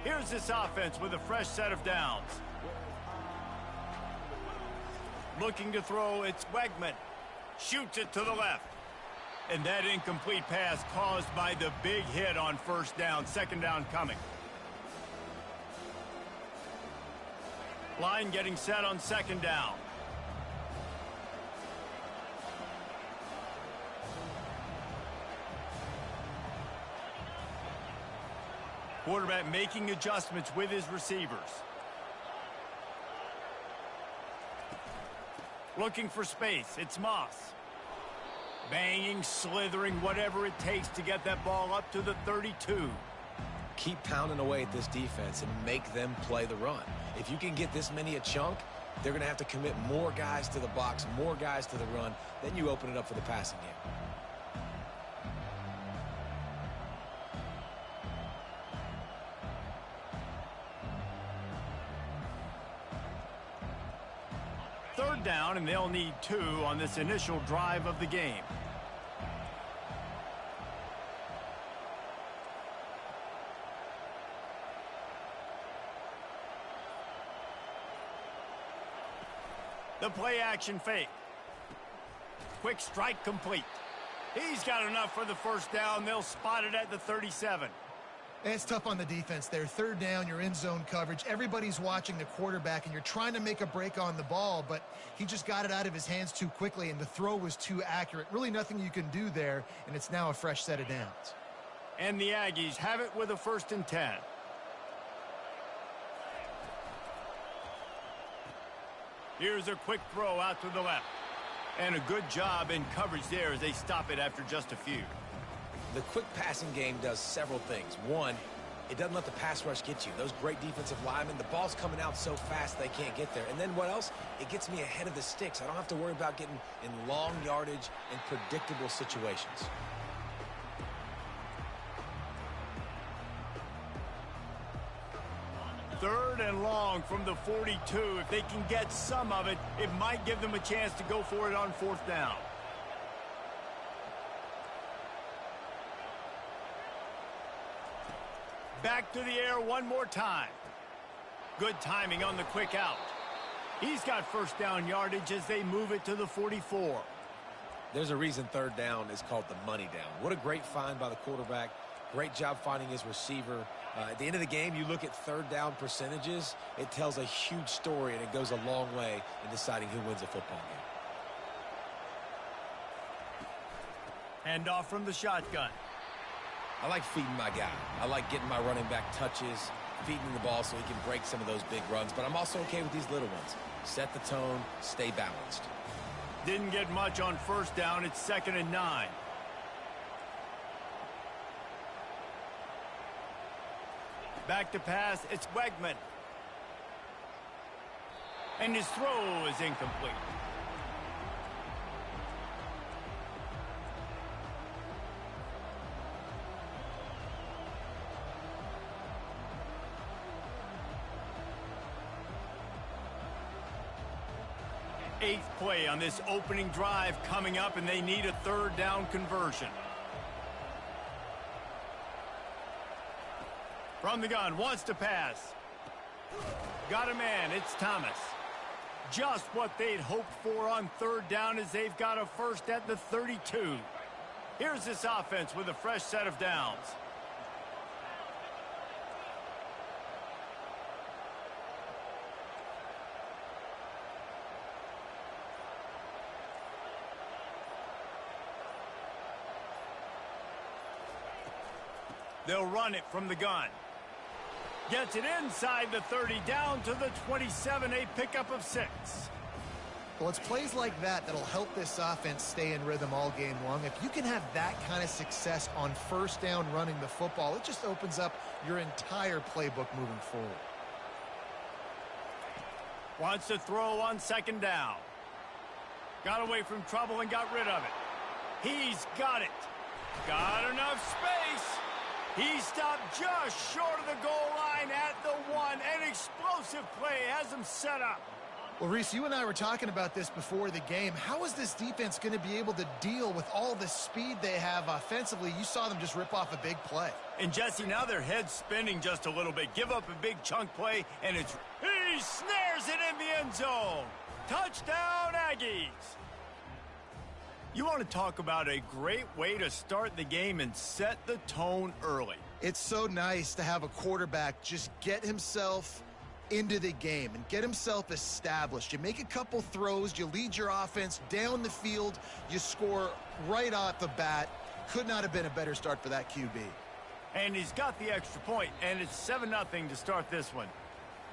Here's this offense with a fresh set of downs. Looking to throw, it's Wegman. Shoots it to the left. And that incomplete pass caused by the big hit on first down. Second down coming. Line getting set on second down. Quarterback making adjustments with his receivers. Looking for space. It's Moss. Banging, slithering, whatever it takes to get that ball up to the 32. Keep pounding away at this defense and make them play the run. If you can get this many a chunk, they're going to have to commit more guys to the box, more guys to the run. Then you open it up for the passing game. Third down, and they'll need 2 on this initial drive of the game. The play action fake. Quick strike complete. He's got enough for the first down. They'll spot it at the 37. It's tough on the defense there. Third down, you're in zone coverage. Everybody's watching the quarterback, and you're trying to make a break on the ball, but he just got it out of his hands too quickly, and the throw was too accurate. Really nothing you can do there, and it's now a fresh set of downs. And the Aggies have it with a 1st and 10. Here's a quick throw out to the left. And a good job in coverage there as they stop it after just a few. The quick passing game does several things. One, it doesn't let the pass rush get you. Those great defensive linemen, the ball's coming out so fast they can't get there. And then what else? It gets me ahead of the sticks. I don't have to worry about getting in long yardage and predictable situations. Third and long from the 42. If they can get some of it, it might give them a chance to go for it on 4th down. Back to the air one more time. Good timing on the quick out. He's got first down yardage as they move it to the 44. There's a reason third down is called the money down. What a great find by the quarterback. Great job finding his receiver. At the end of the game, you look at third down percentages. It tells a huge story, and it goes a long way in deciding who wins a football game. Handoff from the shotgun. I like feeding my guy. I like getting my running back touches, feeding the ball so he can break some of those big runs. But I'm also okay with these little ones. Set the tone, stay balanced. Didn't get much on first down. It's 2nd and 9. Back to pass. It's Wegman. And his throw is incomplete. Eighth play on this opening drive coming up, and they need a third down conversion. From the gun, wants to pass. Got a man, it's Thomas. Just what they'd hoped for on third down as they've got a first at the 32. Here's this offense with a fresh set of downs. They'll run it from the gun. Gets it inside the 30, down to the 27, a pickup of 6. Well, it's plays like that that'll help this offense stay in rhythm all game long. If you can have that kind of success on first down running the football, it just opens up your entire playbook moving forward. Wants to throw on second down. Got away from trouble and got rid of it. He's got it. Got enough space. He stopped just short of the goal line at the 1. An explosive play has him set up. Well, Reese, you and I were talking about this before the game. How is this defense going to be able to deal with all the speed they have offensively? You saw them just rip off a big play. And, Jesse, now their head's spinning just a little bit. Give up a big chunk play, and he snares it in the end zone. Touchdown, Aggies. You want to talk about a great way to start the game and set the tone early. It's so nice to have a quarterback just get himself into the game and get himself established. You make a couple throws, you lead your offense down the field, you score right off the bat. Could not have been a better start for that QB. And he's got the extra point, and it's 7-0 to start this one.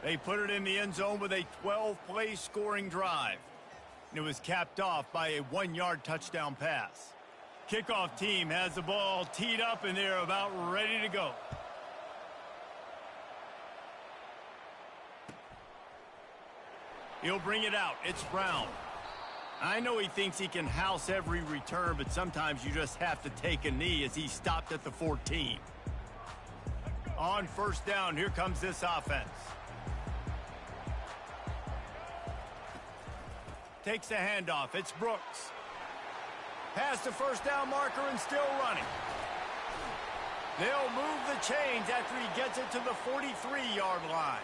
They put it in the end zone with a 12-play scoring drive. And it was capped off by a 1-yard touchdown pass. Kickoff team has the ball teed up, and they're about ready to go. He'll bring it out. It's Brown. I know he thinks he can house every return, but sometimes you just have to take a knee as he stopped at the 14. On first down, here comes this offense. Takes the handoff. It's Brooks. Past the first down marker and still running. They'll move the chains after he gets it to the 43-yard line.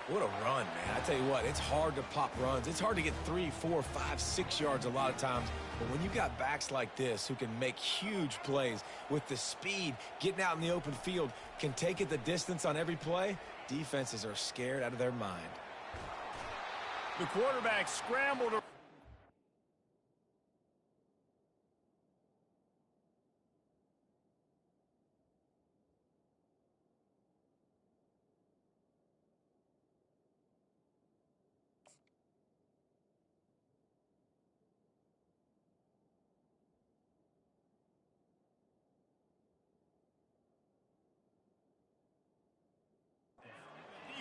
What a run, man. I tell you what, it's hard to pop runs. It's hard to get 3, 4, 5, 6 yards a lot of times. But when you got backs like this who can make huge plays with the speed, getting out in the open field, can take it the distance on every play, defenses are scared out of their mind. The quarterback scrambled.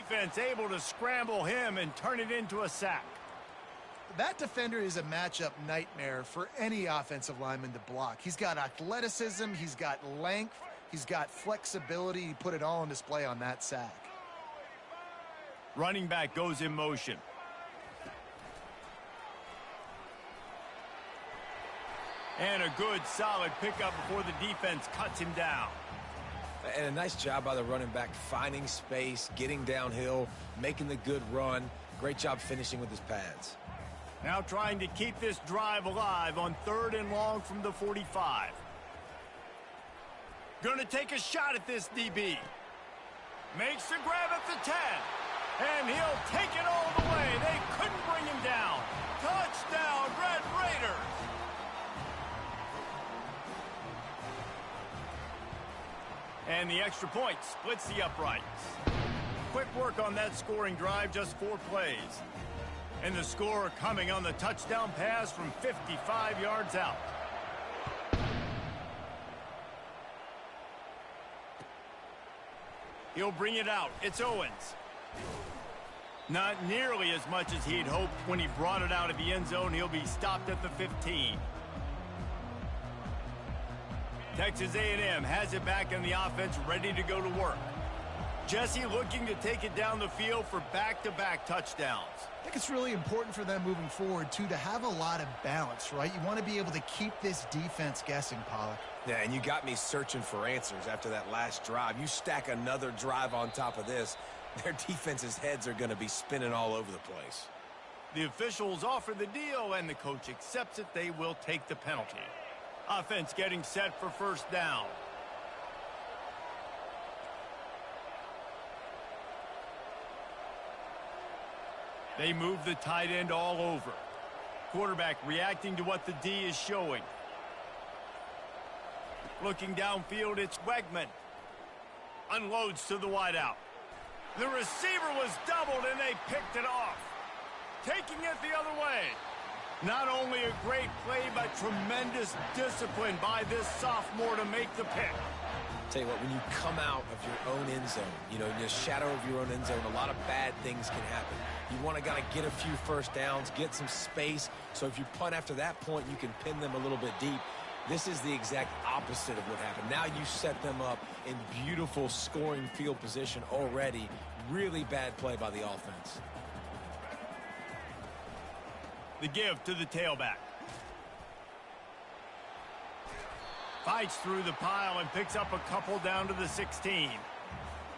Defense able to scramble him and turn it into a sack. That defender is a matchup nightmare for any offensive lineman to block. He's got athleticism, he's got length, he's got flexibility. He put it all on display on that sack. Running back goes in motion. And a good solid pickup before the defense cuts him down. And a nice job by the running back, finding space, getting downhill, making the good run. Great job finishing with his pads. Now trying to keep this drive alive on 3rd and long from the 45. Going to take a shot at this DB. Makes the grab at the 10. And he'll take it all the way. They couldn't bring him down. Touchdown, Red Raiders. And the extra point splits the uprights. Quick work on that scoring drive, just 4 plays. And the score coming on the touchdown pass from 55 yards out. He'll bring it out. It's Owens. Not nearly as much as he'd hoped when he brought it out of the end zone. He'll be stopped at the 15. Texas A&M has it back in the offense, ready to go to work. Jesse looking to take it down the field for back-to-back touchdowns. I think it's really important for them moving forward, too, to have a lot of balance, right? You want to be able to keep this defense guessing, Pollock. Yeah, and you got me searching for answers after that last drive. You stack another drive on top of this, their defense's heads are going to be spinning all over the place. The officials offer the deal, and the coach accepts it. They will take the penalty. Offense getting set for first down. They move the tight end all over. Quarterback reacting to what the D is showing. Looking downfield, it's Wegman. Unloads to the wideout. The receiver was doubled, and they picked it off. Taking it the other way. Not only a great play, but tremendous discipline by this sophomore to make the pick. Tell you what, when you come out of your own end zone, you know, in the shadow of your own end zone, a lot of bad things can happen. You want to get a few first downs, get some space, so if you punt after that point, you can pin them a little bit deep. This is the exact opposite of what happened. Now you set them up in beautiful scoring field position already. Really bad play by the offense. The give to the tailback. Fights through the pile and picks up a couple down to the 16.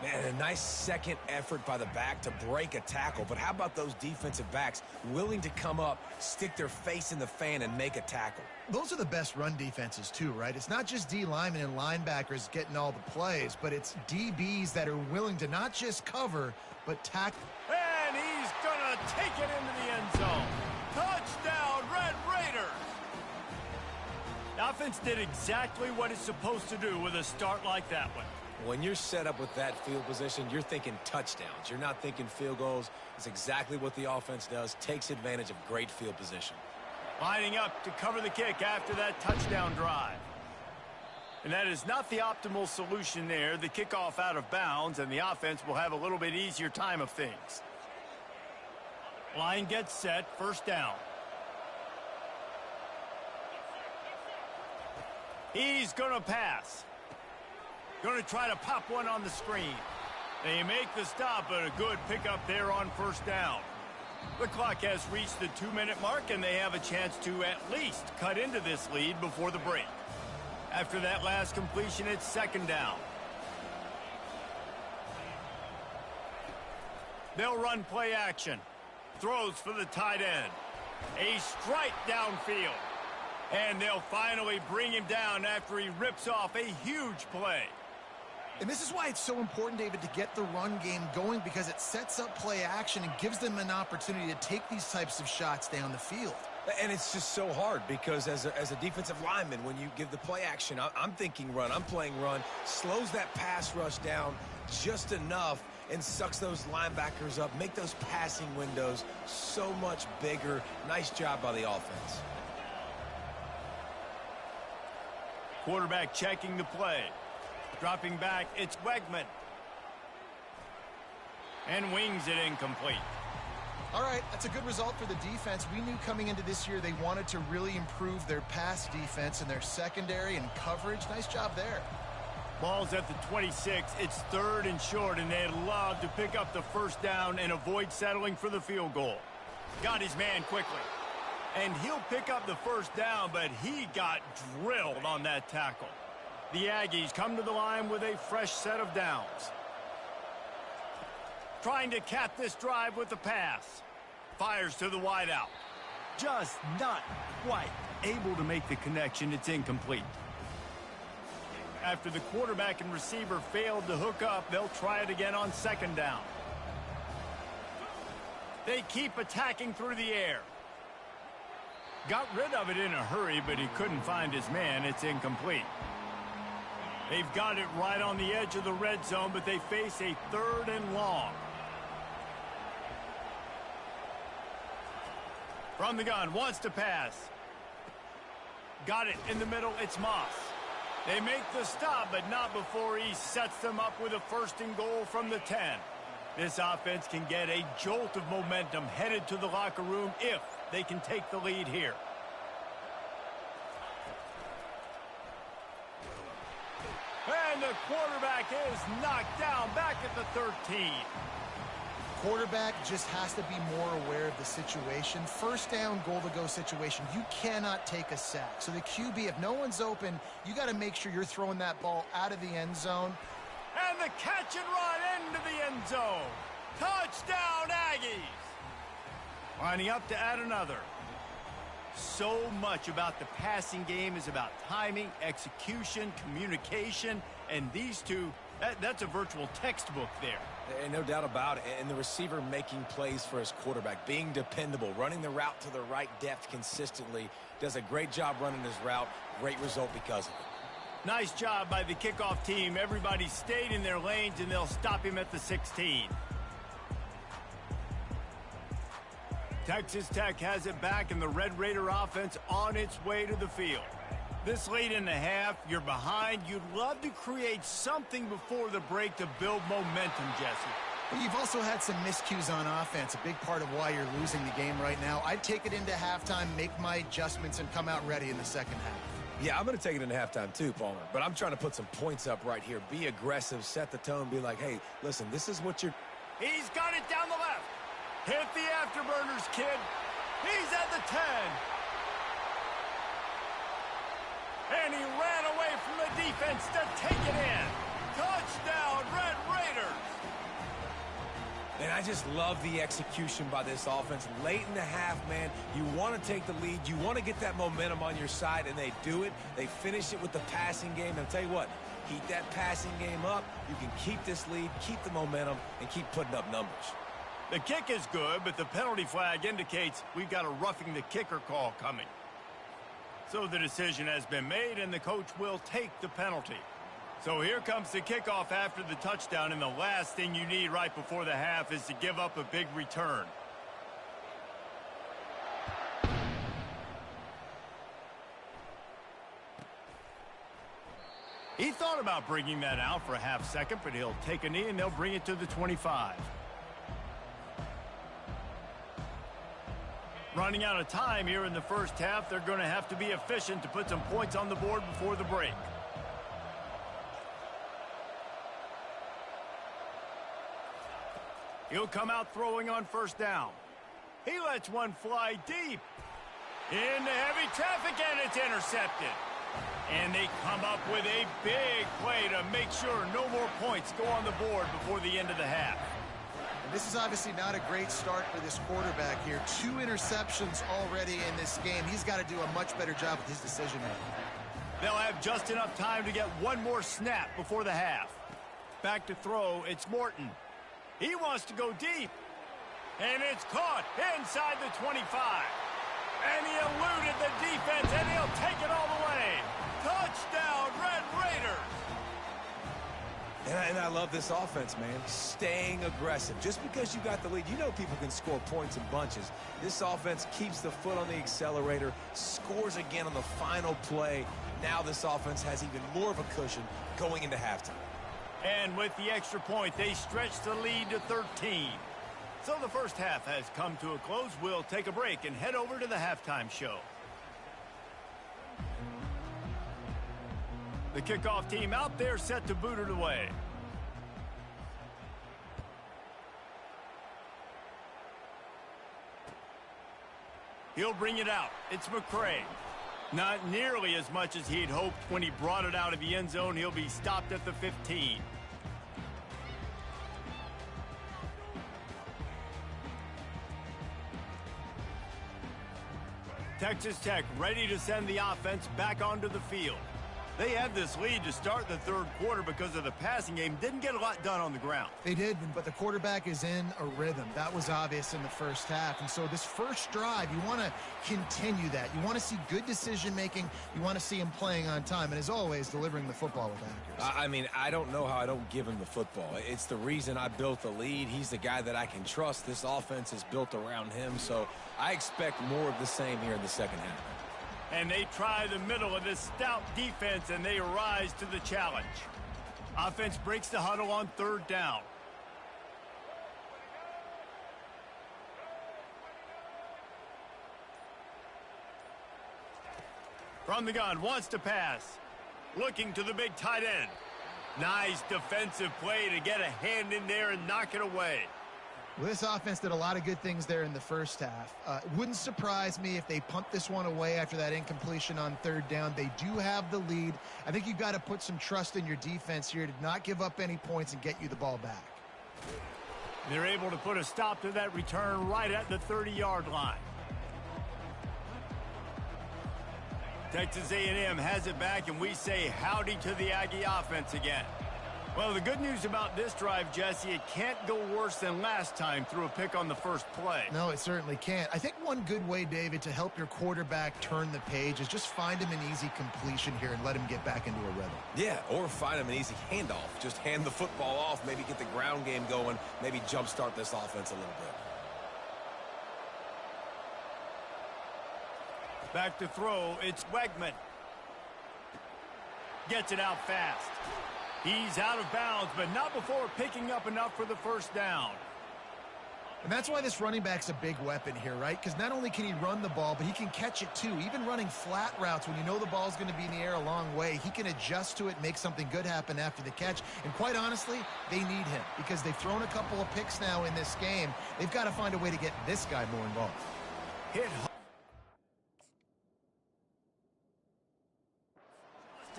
Man, a nice second effort by the back to break a tackle. But how about those defensive backs willing to come up, stick their face in the fan, and make a tackle? Those are the best run defenses, too, right? It's not just D linemen and linebackers getting all the plays, but it's DBs that are willing to not just cover, but tackle. And he's going to take it into the end zone. Touchdown, Red Raiders! The offense did exactly what it's supposed to do with a start like that one. When you're set up with that field position, you're thinking touchdowns. You're not thinking field goals. It's exactly what the offense does, takes advantage of great field position. Lining up to cover the kick after that touchdown drive. And that is not the optimal solution there. The kickoff out of bounds, and the offense will have a little bit easier time of things. Line gets set, first down. He's going to pass. Going to try to pop one on the screen. They make the stop, but a good pickup there on first down. The clock has reached the 2-minute mark, and they have a chance to at least cut into this lead before the break. After that last completion, it's second down. They'll run play action. Throws for the tight end. A strike downfield. And they'll finally bring him down after he rips off a huge play. And this is why it's so important, David, to get the run game going, because it sets up play action and gives them an opportunity to take these types of shots down the field. And it's just so hard because as a defensive lineman, when you give the play action, I'm thinking run, I'm playing run, slows that pass rush down just enough and sucks those linebackers up, make those passing windows so much bigger. Nice job by the offense. Quarterback checking the play. Dropping back, it's Wegman. And wings it incomplete. All right, that's a good result for the defense. We knew coming into this year they wanted to really improve their pass defense and their secondary and coverage. Nice job there. Ball's at the 26. It's third and short, and they'd love to pick up the first down and avoid settling for the field goal. Got his man quickly. And he'll pick up the first down, but he got drilled on that tackle. The Aggies come to the line with a fresh set of downs. Trying to cap this drive with the pass. Fires to the wideout. Just not quite able to make the connection. It's incomplete. After the quarterback and receiver failed to hook up, they'll try it again on second down. They keep attacking through the air. Got rid of it in a hurry, but he couldn't find his man. It's incomplete. They've got it right on the edge of the red zone, but they face a third and long. From the gun, wants to pass. Got it in the middle, it's Moss. They make the stop, but not before he sets them up with a first and goal from the 10. This offense can get a jolt of momentum headed to the locker room if they can take the lead here. And the quarterback is knocked down back at the 13. Quarterback just has to be more aware of the situation. First down, goal-to-go situation. You cannot take a sack. So the QB, if no one's open, you got to make sure you're throwing that ball out of the end zone. And the catch and run into the end zone. Touchdown, Aggies. Lining up to add another. So much about the passing game is about timing, execution, communication, and these two, that's a virtual textbook there. And no doubt about it. And the receiver making plays for his quarterback, being dependable, running the route to the right depth consistently, does a great job running his route. Great result because of it. Nice job by the kickoff team. Everybody stayed in their lanes, and they'll stop him at the 16. Texas Tech has it back, and the Red Raider offense on its way to the field. This late in the half, you're behind. You'd love to create something before the break to build momentum, Jesse. But you've also had some miscues on offense, a big part of why you're losing the game right now. I'd take it into halftime, make my adjustments, and come out ready in the second half. Yeah, I'm going to take it into halftime too, Palmer. But I'm trying to put some points up right here. Be aggressive, set the tone, be like, hey, listen, this is what you're... He's got it down the left. Hit the afterburners, kid. He's at the 10. And he ran away from the defense to take it in. Touchdown, Red Raiders. And I just love the execution by this offense. Late in the half, man, you want to take the lead. You want to get that momentum on your side, and they do it. They finish it with the passing game. And I'll tell you what, keep that passing game up. You can keep this lead, keep the momentum, and keep putting up numbers. The kick is good, but the penalty flag indicates we've got a roughing the kicker call coming. So the decision has been made, and the coach will take the penalty. So here comes the kickoff after the touchdown, and the last thing you need right before the half is to give up a big return. He thought about bringing that out for a half second, but he'll take a knee and they'll bring it to the 25. Running out of time here in the first half, they're going to have to be efficient to put some points on the board before the break. He'll come out throwing on first down. He lets one fly deep. Into heavy traffic, and it's intercepted. And they come up with a big play to make sure no more points go on the board before the end of the half. And this is obviously not a great start for this quarterback here. 2 interceptions already in this game. He's got to do a much better job with his decision-making. They'll have just enough time to get one more snap before the half. Back to throw, it's Morton. He wants to go deep. And it's caught inside the 25. And he eluded the defense, and he'll take it all the way. Touchdown, Red Raiders. And I love this offense, man. Staying aggressive. Just because you got the lead, you know people can score points in bunches. This offense keeps the foot on the accelerator, scores again on the final play. Now this offense has even more of a cushion going into halftime. And with the extra point, they stretch the lead to 13. So the first half has come to a close. We'll take a break and head over to the halftime show. The kickoff team out there set to boot it away. He'll bring it out. It's McCray. Not nearly as much as he'd hoped when he brought it out of the end zone. He'll be stopped at the 15. Texas Tech ready to send the offense back onto the field. They had this lead to start the third quarter because of the passing game. Didn't get a lot done on the ground. They did, but the quarterback is in a rhythm. That was obvious in the first half. And so this first drive, you want to continue that. You want to see good decision-making. You want to see him playing on time. And as always, delivering the football with accuracy. I mean, I don't know how I don't give him the football. It's the reason I built the lead. He's the guy that I can trust. This offense is built around him. So I expect more of the same here in the second half. And they try the middle of this stout defense, and they rise to the challenge. Offense breaks the huddle on third down. From the gun, wants to pass. Looking to the big tight end. Nice defensive play to get a hand in there and knock it away. Well, this offense did a lot of good things there in the first half. It wouldn't surprise me if they punt this one away after that incompletion on third down. They do have the lead. I think you've got to put some trust in your defense here to not give up any points and get you the ball back. They're able to put a stop to that return right at the 30-yard line. Texas A&M has it back, and we say howdy to the Aggie offense again. Well, the good news about this drive, Jesse, it can't go worse than last time through a pick on the first play. No, it certainly can't. I think one good way, David, to help your quarterback turn the page is just find him an easy completion here and let him get back into a rhythm. Yeah, or find him an easy handoff. Just hand the football off, maybe get the ground game going, maybe jumpstart this offense a little bit. Back to throw, it's Wegman. Gets it out fast. He's out of bounds, but not before picking up enough for the first down. And that's why this running back's a big weapon here, right? Because not only can he run the ball, but he can catch it too. Even running flat routes when you know the ball's going to be in the air a long way, he can adjust to it, make something good happen after the catch. And quite honestly, they need him because they've thrown a couple of picks now in this game. They've got to find a way to get this guy more involved. Hit hard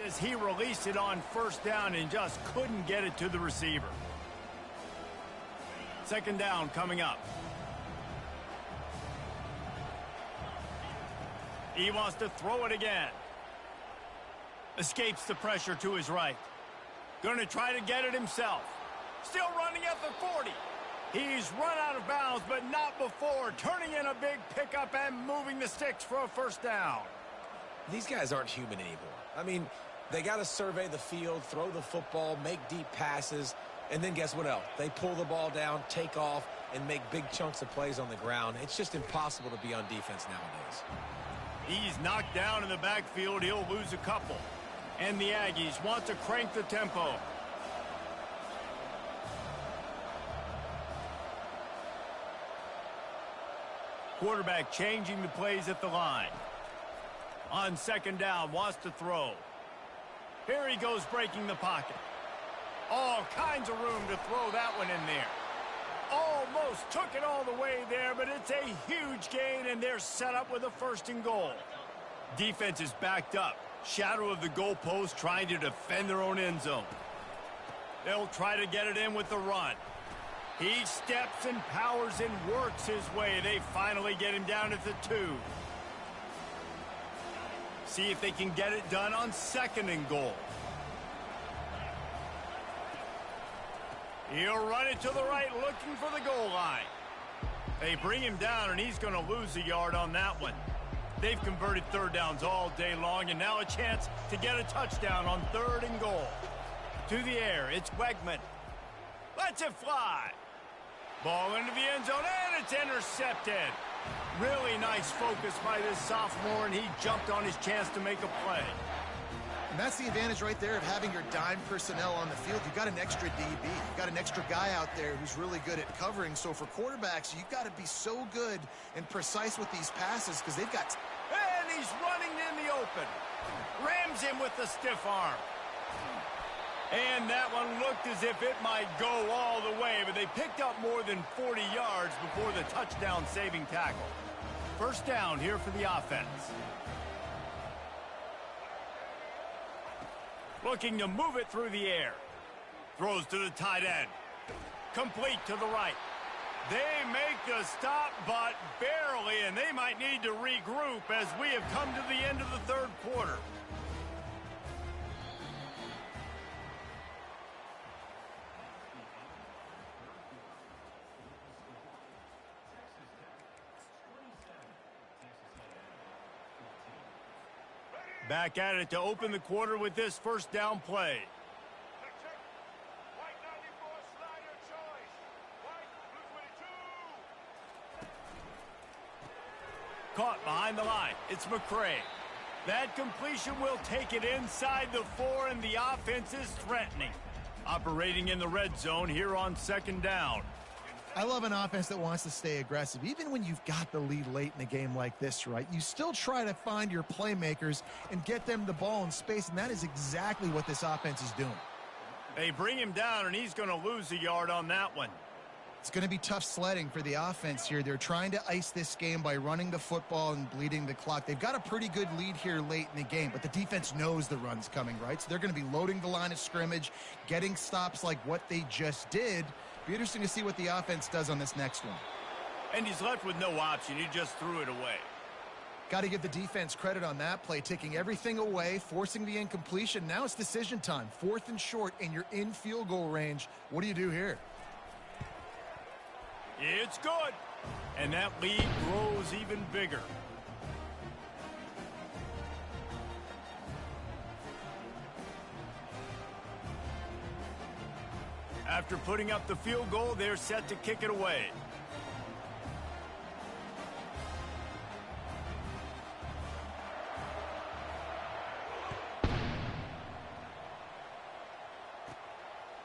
as he released it on first down and just couldn't get it to the receiver. Second down coming up. He wants to throw it again. Escapes the pressure to his right. Going to try to get it himself. Still running at the 40. He's run out of bounds, but not before turning in a big pickup and moving the sticks for a first down. These guys aren't human anymore. I mean, they got to survey the field, throw the football, make deep passes, and then guess what else? They pull the ball down, take off, and make big chunks of plays on the ground. It's just impossible to be on defense nowadays. He's knocked down in the backfield. He'll lose a couple. And the Aggies want to crank the tempo. Quarterback changing the plays at the line. On second down, wants to throw. Here he goes breaking the pocket. All kinds of room to throw that one in there. Almost took it all the way there, but it's a huge gain, and they're set up with a first and goal. Defense is backed up. Shadow of the goalpost trying to defend their own end zone. They'll try to get it in with the run. He steps and powers and works his way. They finally get him down at the 2. See if they can get it done on second and goal. He'll run it to the right, looking for the goal line. They bring him down, and he's going to lose a yard on that one. They've converted third downs all day long, and now a chance to get a touchdown on third and goal. To the air, it's Wegman. Lets it fly. Ball into the end zone, and it's intercepted. Really nice focus by this sophomore, and he jumped on his chance to make a play. And that's the advantage right there of having your dime personnel on the field. You've got an extra DB. You've got an extra guy out there who's really good at covering. So for quarterbacks, you've got to be so good and precise with these passes because they've got... And he's running in the open. Rams him with the stiff arm. And that one looked as if it might go all the way, but they picked up more than 40 yards before the touchdown-saving tackle. First down here for the offense. Looking to move it through the air. Throws to the tight end. Complete to the right. They make the stop, but barely, and they might need to regroup as we have come to the end of the third quarter. Back at it to open the quarter with this first down play. Caught behind the line. It's McCray. That completion will take it inside the 4, and the offense is threatening. Operating in the red zone here on second down. I love an offense that wants to stay aggressive. Even when you've got the lead late in a game like this, right? You still try to find your playmakers and get them the ball in space, and that is exactly what this offense is doing. They bring him down, and he's going to lose a yard on that one. It's going to be tough sledding for the offense here. They're trying to ice this game by running the football and bleeding the clock. They've got a pretty good lead here late in the game, but the defense knows the run's coming, right? So they're going to be loading the line of scrimmage, getting stops like what they just did. Be interesting to see what the offense does on this next one. And he's left with no option. He just threw it away. Got to give the defense credit on that play, taking everything away, forcing the incompletion. Now it's decision time. 4th and short, and you're in field goal range. What do you do here? It's good. And that lead grows even bigger. After putting up the field goal, they're set to kick it away.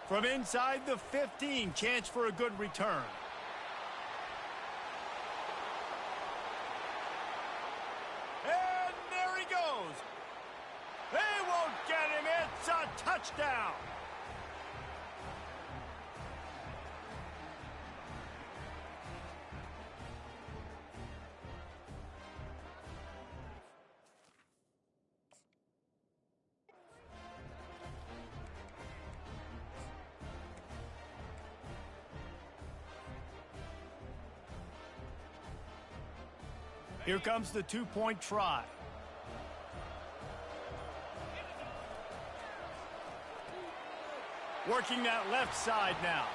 From inside the 15, chance for a good return. And there he goes. They won't get him. It's a touchdown. Here comes the two-point try. Working that left side now.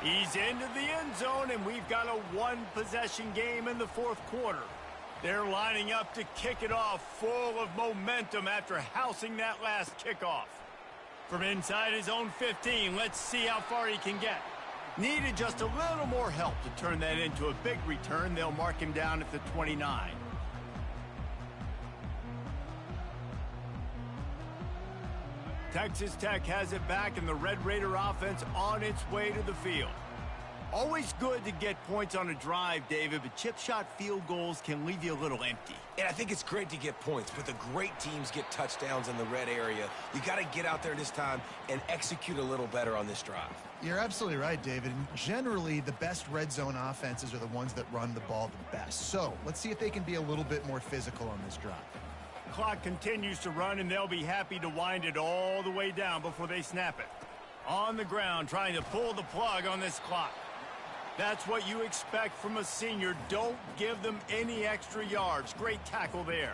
He's into the end zone, and we've got a one-possession game in the fourth quarter. They're lining up to kick it off full of momentum after housing that last kickoff. From inside his own 15, let's see how far he can get. Needed just a little more help to turn that into a big return. They'll mark him down at the 29. Texas Tech has it back, and the Red Raider offense on its way to the field. Always good to get points on a drive, David, but chip shot field goals can leave you a little empty. And I think it's great to get points, but the great teams get touchdowns in the red area. You got to get out there this time and execute a little better on this drive. You're absolutely right, David. Generally, the best red zone offenses are the ones that run the ball the best. So let's see if they can be a little bit more physical on this drive. Clock continues to run, and they'll be happy to wind it all the way down before they snap it. On the ground, trying to pull the plug on this clock. That's what you expect from a senior. Don't give them any extra yards. Great tackle there.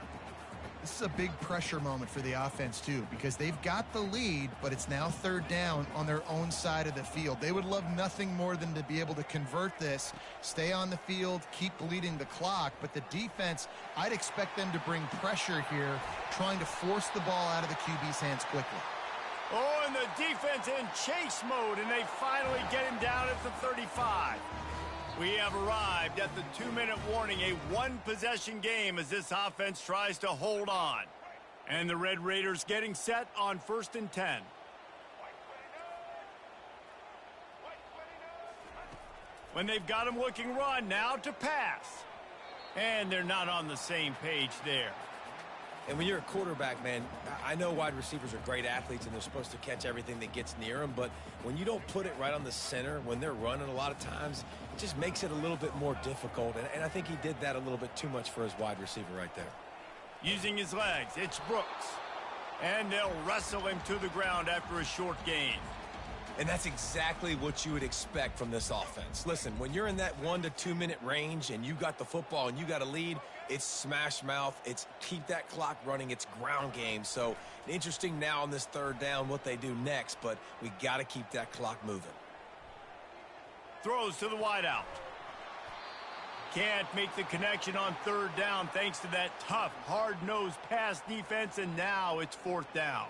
This is a big pressure moment for the offense, too, because they've got the lead, but it's now third down on their own side of the field. They would love nothing more than to be able to convert this, stay on the field, keep bleeding the clock, but the defense, I'd expect them to bring pressure here, trying to force the ball out of the QB's hands quickly. Oh, and the defense in chase mode, and they finally get him down at the 35. We have arrived at the 2-minute warning, a one-possession game as this offense tries to hold on. And the Red Raiders getting set on 1st and 10. When they've got him looking run, now to pass. And they're not on the same page there. And when you're a quarterback, man, I know wide receivers are great athletes and they're supposed to catch everything that gets near them, but when you don't put it right on the center, when they're running a lot of times, it just makes it a little bit more difficult. And I think he did that a little bit too much for his wide receiver right there. Using his legs, it's Brooks. And they'll wrestle him to the ground after a short gain. And that's exactly what you would expect from this offense. Listen, when you're in that 1 to 2 minute range and you got the football and you got a lead, it's smash mouth, it's keep that clock running, it's ground game. So interesting now on this third down what they do next, but we got to keep that clock moving. Throws to the wideout. Can't make the connection on third down thanks to that tough, hard-nosed pass defense, and now it's 4th down.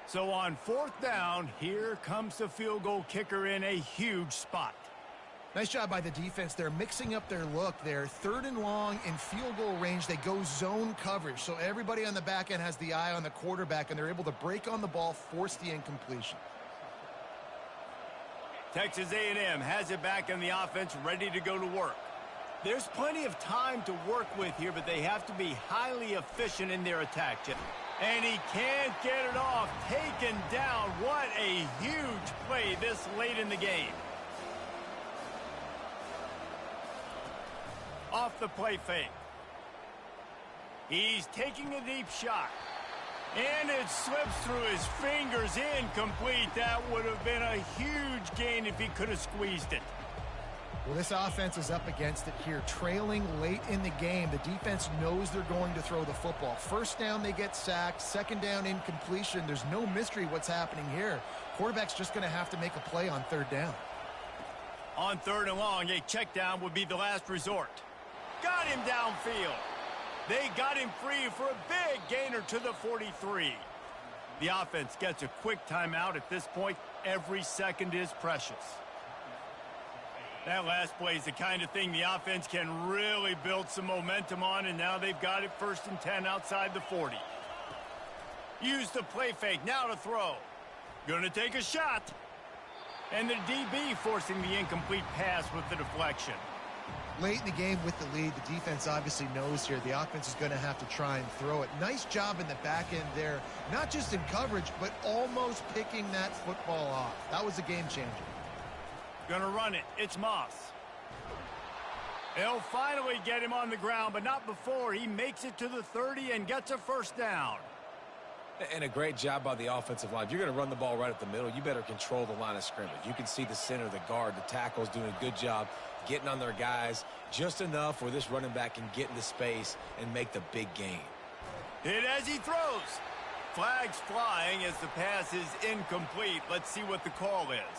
So on 4th down, here comes the field goal kicker in a huge spot. Nice job by the defense. They're mixing up their look. They're 3rd and long in field goal range. They go zone coverage. So everybody on the back end has the eye on the quarterback, and they're able to break on the ball, force the incompletion. Texas A&M has it back in the offense, ready to go to work. There's plenty of time to work with here, but they have to be highly efficient in their attack. And he can't get it off. Taken down. What a huge play this late in the game. Off the play fake. He's taking a deep shot. And it slips through his fingers, incomplete. That would have been a huge gain if he could have squeezed it. Well, this offense is up against it here, trailing late in the game. The defense knows they're going to throw the football. First down, they get sacked. Second down, incompletion. There's no mystery what's happening here. Quarterback's just going to have to make a play on third down. On 3rd and long, a check down would be the last resort. Got him downfield. They got him free for a big gainer to the 43. The offense gets a quick timeout at this point. Every second is precious. That last play is the kind of thing the offense can really build some momentum on, and now they've got it 1st and 10 outside the 40. Use the play fake, now to throw. Gonna take a shot. And the DB forcing the incomplete pass with the deflection. Late in the game with the lead, the defense obviously knows here the offense is going to have to try and throw it. Nice job in the back end there, not just in coverage, but almost picking that football off. That was a game changer. Gonna run it. It's Moss. They'll finally get him on the ground, but not before he makes it to the 30 and gets a 1st down. And a great job by the offensive line. If you're going to run the ball right at the middle, you better control the line of scrimmage. You can see the center, the guard, the tackles doing a good job getting on their guys Just enough where this running back can get into space and make the big gain. Hit as he throws. Flags flying as the pass is incomplete. Let's see what the call is.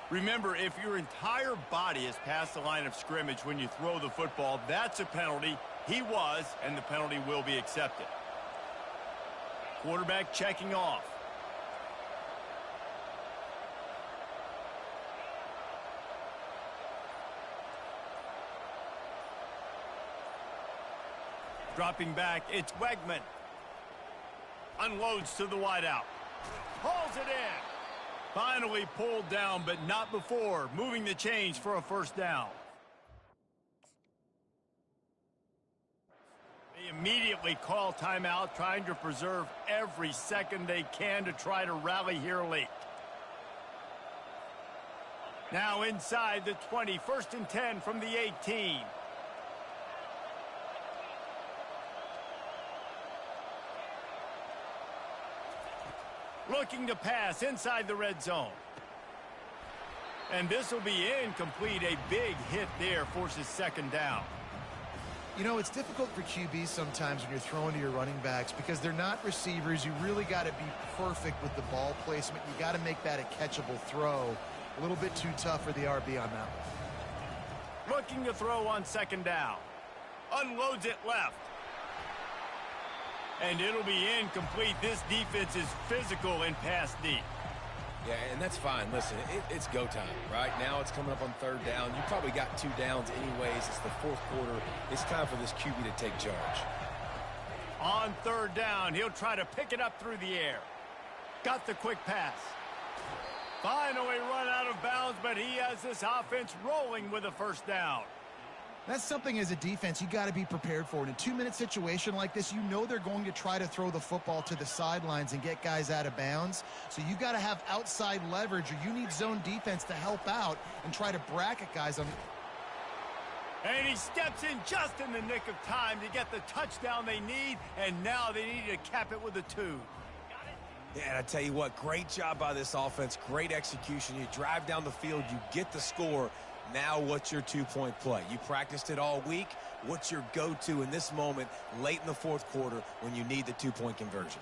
Remember, if your entire body is past the line of scrimmage when you throw the football, that's a penalty. He was, and the penalty will be accepted. Quarterback checking off. Dropping back, it's Wegman. Unloads to the wideout. Hauls it in. Finally pulled down, but not before. Moving the chains for a first down. They immediately call timeout, trying to preserve every second they can to try to rally here late. Now inside the 20, 1st and 10 from the 18. Looking to pass inside the red zone. And this will be incomplete. A big hit there forces second down. You know, it's difficult for QBs sometimes when you're throwing to your running backs because they're not receivers. You really got to be perfect with the ball placement. You got to make that a catchable throw. A little bit too tough for the RB on that one. Looking to throw on second down. Unloads it left. And it'll be incomplete. This defense is physical and pass deep. Yeah, and that's fine. Listen, it's go time. Right now it's coming up on 3rd down. You probably got 2 downs anyways. It's the 4th quarter. It's time for this QB to take charge. On 3rd down, he'll try to pick it up through the air. Got the quick pass. Finally run out of bounds, but he has this offense rolling with a first down. That's something as a defense you got to be prepared for. In a 2-minute situation like this, you know they're going to try to throw the football to the sidelines and get guys out of bounds. So you got to have outside leverage, or you need zone defense to help out and try to bracket guys on. And he steps in just in the nick of time to get the touchdown they need, and now they need to cap it with a 2. Yeah, and I tell you what, great job by this offense, great execution. You drive down the field, you get the score. Now what's your 2-point play? You practiced it all week. What's your go-to in this moment late in the 4th quarter when you need the 2-point conversion?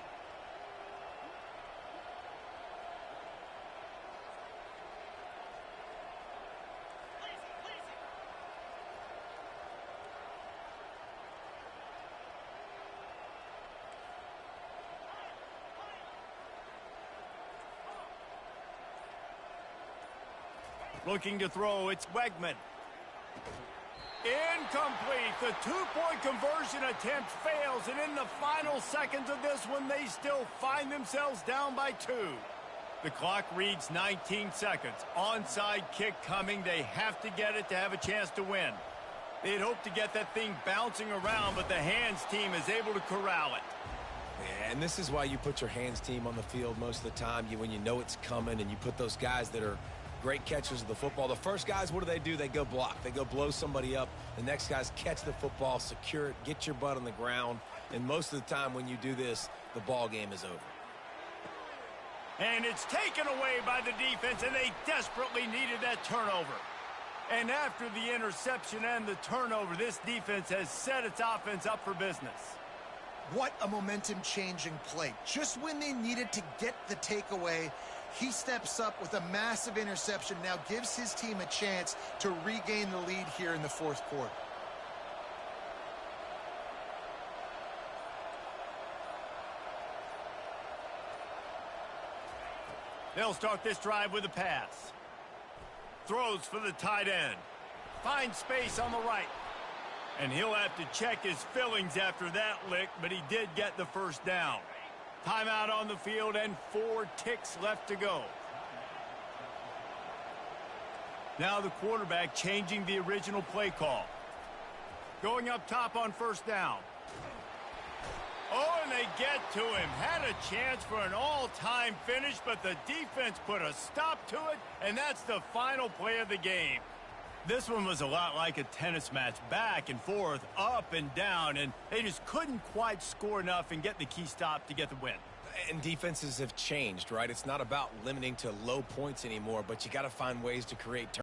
Looking to throw, it's Wegman. Incomplete. The 2-point conversion attempt fails, and in the final seconds of this one, they still find themselves down by 2. The clock reads 19 seconds. Onside kick coming. They have to get it to have a chance to win. They'd hope to get that thing bouncing around, but the hands team is able to corral it. Yeah, and this is why you put your hands team on the field most of the time. When you know it's coming, and you put those guys that are great catchers of the football. The first guys, what do? They go block. They go blow somebody up. The next guys catch the football, secure it, get your butt on the ground. And most of the time when you do this, the ball game is over. And it's taken away by the defense, and they desperately needed that turnover. And after the interception and the turnover, this defense has set its offense up for business. What a momentum-changing play. Just when they needed to get the takeaway, he steps up with a massive interception, now gives his team a chance to regain the lead here in the 4th quarter. They'll start this drive with a pass. Throws for the tight end. Finds space on the right. And he'll have to check his fillings after that lick, but he did get the first down. Timeout on the field and 4 ticks left to go. Now the quarterback changing the original play call. Going up top on 1st down. Oh, and they get to him. Had a chance for an all-time finish, but the defense put a stop to it, and that's the final play of the game. This one was a lot like a tennis match, back and forth, up and down, and they just couldn't quite score enough and get the key stop to get the win. And defenses have changed, right? It's not about limiting to low points anymore, but you got to find ways to create